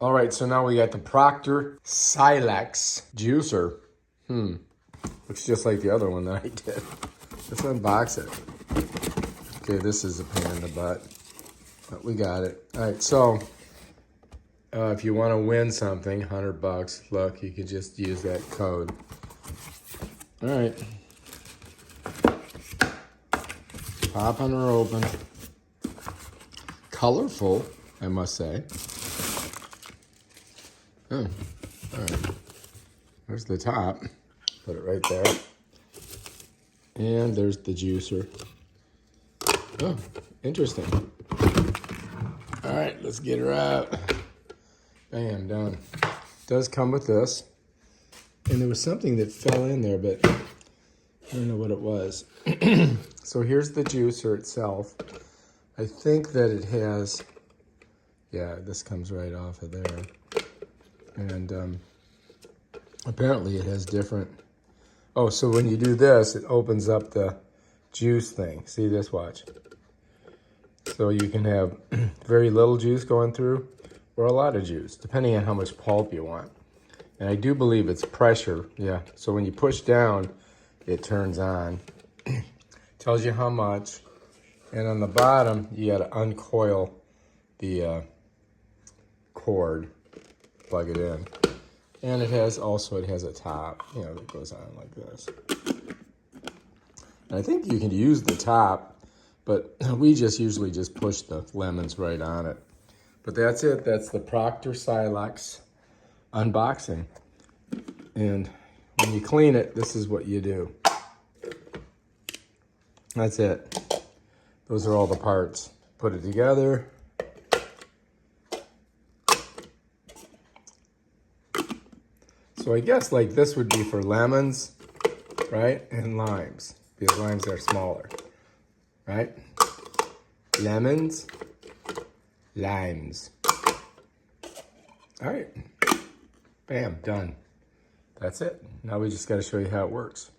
All right, so now we got the Proctor Silex juicer. Looks just like the other one that I did. Let's unbox it. Okay, this is a pain in the butt, but we got it. All right, so if you want to win something, $100, look, you can just use that code. All right. Pop on her open. Colorful, I must say. Oh, all right. There's the top. Put it right there. And there's the juicer. Oh, interesting. All right, let's get her out. Bam, done. Does come with this. And there was something that fell in there, but I don't know what it was. So here's the juicer itself. I think that it has, yeah, this comes right off of there. And apparently it has different, oh, so when you do this, it opens up the juice thing. See this, watch. So you can have very little juice going through or a lot of juice, depending on how much pulp you want. And I do believe it's pressure, yeah. So when you push down, it turns on. Tells you how much. And on the bottom, you gotta uncoil the cord, plug it in. And it has a top, you know, that goes on like this. And I think you can use the top, but we just usually just push the lemons right on it. But that's it, that's the Proctor Silex unboxing. And when you clean it, this is what you do. That's it. Those are all the parts. Put it together. So I guess like this would be for lemons, right? And limes, because limes are smaller, right? Lemons, limes. All right, bam, done. That's it. Now we just got to show you how it works.